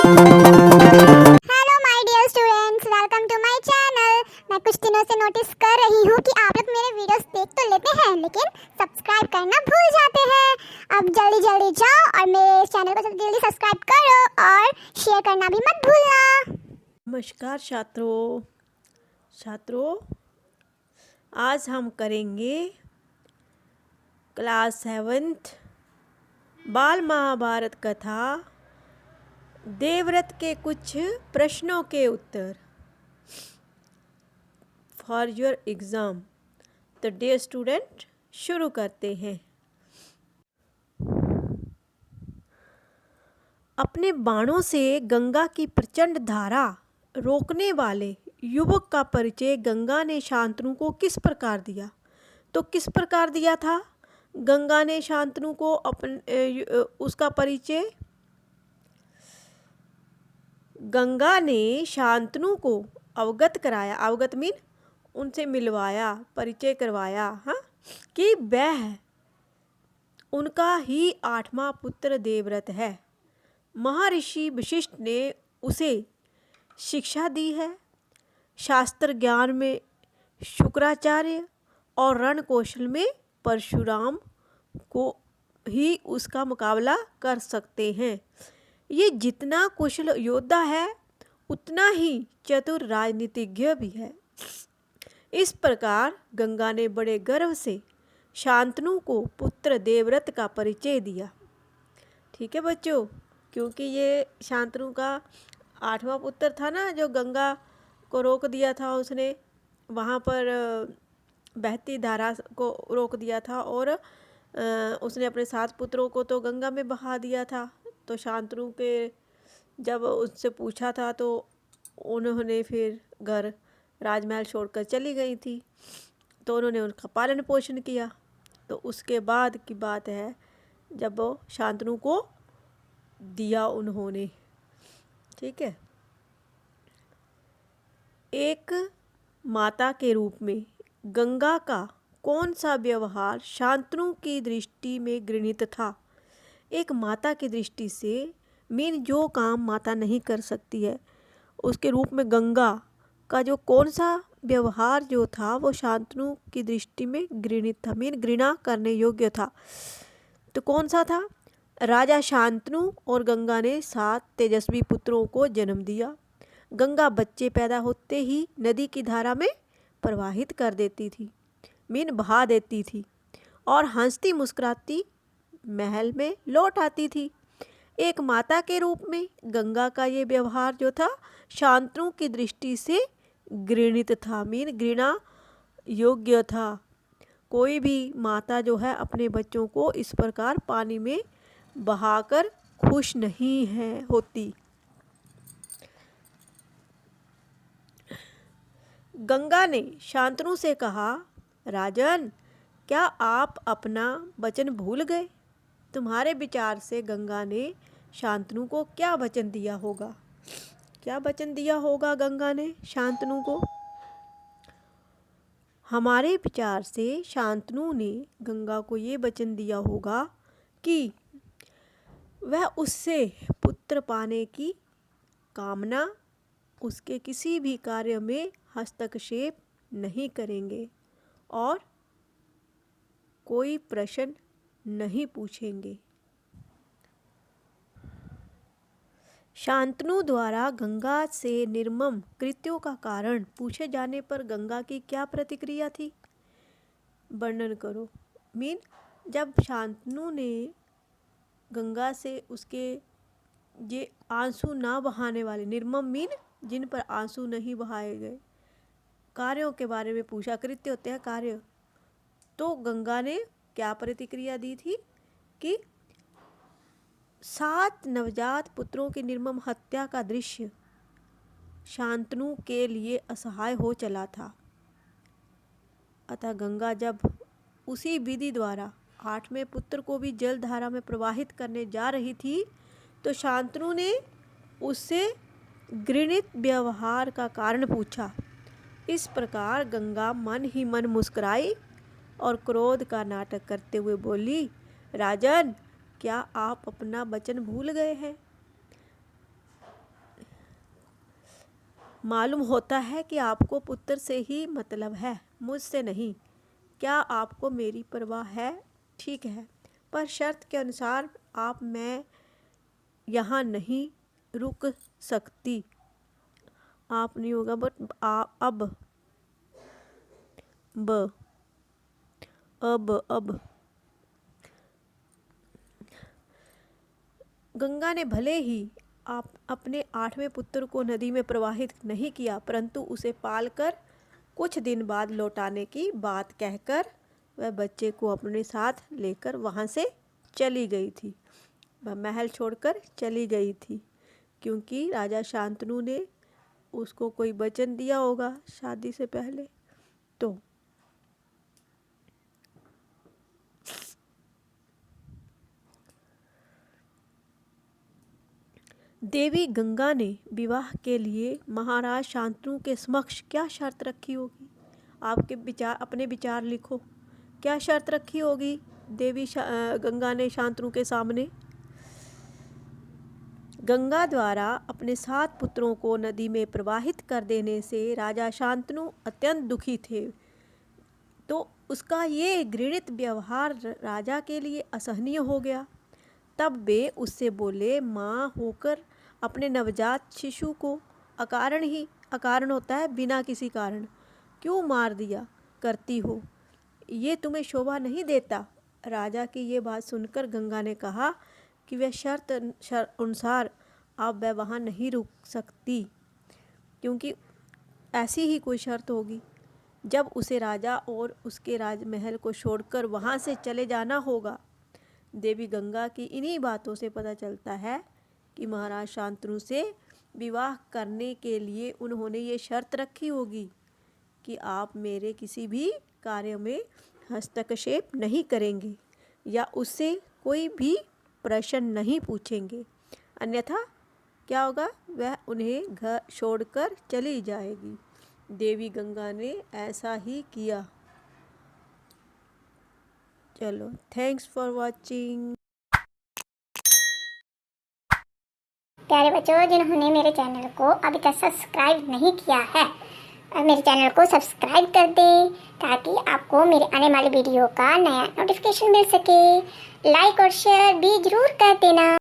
Hello my dear students, welcome to my channel. मैं कुछ दिनों से नोटिस कर रही हूँ कि आप लोग मेरे वीडियोस देख तो लेते हैं लेकिन सब्सक्राइब करना भूल जाते हैं। अब जल्दी जल्दी जाओ और मेरे चैनल को जल्दी जल्दी सब्सक्राइब करो और शेयर करना भी मत भूलना। नमस्कार छात्रों, आज हम करेंगे क्लास 7th बाल महाभारत कथा देवव्रत के कुछ प्रश्नों के उत्तर फॉर योर एग्ज़ाम। तो डियर स्टूडेंट, शुरू करते हैं। अपने बाणों से गंगा की प्रचंड धारा रोकने वाले युवक का परिचय गंगा ने शांतनु को किस प्रकार दिया? तो किस प्रकार दिया था गंगा ने शांतनु को उसका परिचय? गंगा ने शांतनु को अवगत कराया, अवगत मीन उनसे मिलवाया, परिचय करवाया, हाँ, कि वह उनका ही 8वां पुत्र देवव्रत है। महर्षि वशिष्ठ ने उसे शिक्षा दी है। शास्त्र ज्ञान में शुक्राचार्य और रण कौशल में परशुराम को ही उसका मुकाबला कर सकते हैं। ये जितना कुशल योद्धा है उतना ही चतुर राजनीतिज्ञ भी है। इस प्रकार गंगा ने बड़े गर्व से शांतनु को पुत्र देवव्रत का परिचय दिया। ठीक है बच्चों, क्योंकि ये शांतनु का 8वां पुत्र था ना, जो गंगा को रोक दिया था उसने, वहाँ पर बहती धारा को रोक दिया था और उसने अपने 7 पुत्रों को तो गंगा में बहा दिया था। तो शांतनु के जब उससे पूछा था तो उन्होंने फिर घर राजमहल छोड़कर चली गई थी, तो उन्होंने उनका पालन पोषण किया। तो उसके बाद की बात है जब वो शांतनु को दिया उन्होंने। ठीक है, एक माता के रूप में गंगा का कौन सा व्यवहार शांतनु की दृष्टि में घृणित था? एक माता की दृष्टि से मीन जो काम माता नहीं कर सकती है, उसके रूप में गंगा का जो कौन सा व्यवहार जो था वो शांतनु की दृष्टि में घृणित था, मीन घृणा करने योग्य था। तो कौन सा था? राजा शांतनु और गंगा ने 7 तेजस्वी पुत्रों को जन्म दिया। गंगा बच्चे पैदा होते ही नदी की धारा में प्रवाहित कर देती थी, मीन बहा देती थी, और हंसती मुस्कुराती महल में लौट आती थी। एक माता के रूप में गंगा का ये व्यवहार जो था शांतनु की दृष्टि से घृणित था, मीन घृणा योग्य था। कोई भी माता जो है अपने बच्चों को इस प्रकार पानी में बहाकर खुश नहीं है होती। गंगा ने शांतनु से कहा, राजन, क्या आप अपना वचन भूल गए? तुम्हारे विचार से गंगा ने शांतनु को क्या वचन दिया होगा? क्या वचन दिया होगा गंगा ने शांतनु को? हमारे विचार से शांतनु ने गंगा को ये वचन दिया होगा कि वह उससे पुत्र पाने की कामना, उसके किसी भी कार्य में हस्तक्षेप नहीं करेंगे और कोई प्रश्न नहीं पूछेंगे। शांतनु द्वारा गंगा से निर्मम कृत्यों का कारण पूछे जाने पर गंगा की क्या प्रतिक्रिया थी? वर्णन करो। मीन जब शांतनु ने गंगा से उसके ये आंसू ना बहाने वाले, निर्मम मीन जिन पर आंसू नहीं बहाए गए, कार्यों के बारे में पूछा। कृत्य होते हैं कार्य। तो गंगा ने क्या प्रतिक्रिया दी थी कि 7 नवजात पुत्रों की निर्मम हत्या का दृश्य शांतनु के लिए असहाय हो चला था। अतः गंगा जब उसी विधि द्वारा 8वें पुत्र को भी जल धारा में प्रवाहित करने जा रही थी तो शांतनु ने उससे घृणित व्यवहार का कारण पूछा। इस प्रकार गंगा मन ही मन मुस्कुराई और क्रोध का नाटक करते हुए बोली, राजन, क्या आप अपना वचन भूल गए हैं? मालूम होता है कि आपको पुत्र से ही मतलब है, मुझसे नहीं। क्या आपको मेरी परवाह है? ठीक है, पर शर्त के अनुसार मैं यहाँ नहीं रुक सकती। आप नहीं होगा, बट अब गंगा ने भले ही आप अपने 8वें पुत्र को नदी में प्रवाहित नहीं किया, परंतु उसे पालकर कुछ दिन बाद लौटाने की बात कहकर वह बच्चे को अपने साथ लेकर वहाँ से चली गई थी। वह महल छोड़कर चली गई थी क्योंकि राजा शांतनु ने उसको कोई वचन दिया होगा शादी से पहले। तो देवी गंगा ने विवाह के लिए महाराज शांतनु के समक्ष क्या शर्त रखी होगी? आपके विचार, अपने विचार लिखो। क्या शर्त रखी होगी देवी गंगा ने शांतनु के सामने? गंगा द्वारा अपने 7 पुत्रों को नदी में प्रवाहित कर देने से राजा शांतनु अत्यंत दुखी थे। तो उसका ये घृणित व्यवहार राजा के लिए असहनीय हो गया। तब वे उससे बोले, माँ होकर अपने नवजात शिशु को अकारण होता है बिना किसी कारण, क्यों मार दिया करती हो? ये तुम्हें शोभा नहीं देता। राजा की ये बात सुनकर गंगा ने कहा कि वह शर्त अनुसार अब वह वहाँ नहीं रुक सकती, क्योंकि ऐसी ही कोई शर्त होगी जब उसे राजा और उसके राजमहल को छोड़कर वहाँ से चले जाना होगा। देवी गंगा की इन्हीं बातों से पता चलता है कि महाराज शांतनु से विवाह करने के लिए उन्होंने ये शर्त रखी होगी कि आप मेरे किसी भी कार्य में हस्तक्षेप नहीं करेंगे या उससे कोई भी प्रश्न नहीं पूछेंगे, अन्यथा क्या होगा, वह उन्हें घर छोड़कर चली जाएगी। देवी गंगा ने ऐसा ही किया। चलो, थैंक्स फॉर वॉचिंग। प्यारे बच्चों, जिन्होंने मेरे चैनल को अभी तक सब्सक्राइब नहीं किया है, मेरे चैनल को सब्सक्राइब कर दें ताकि आपको मेरे आने वाली वीडियो का नया नोटिफिकेशन मिल सके। लाइक और शेयर भी जरूर कर देना।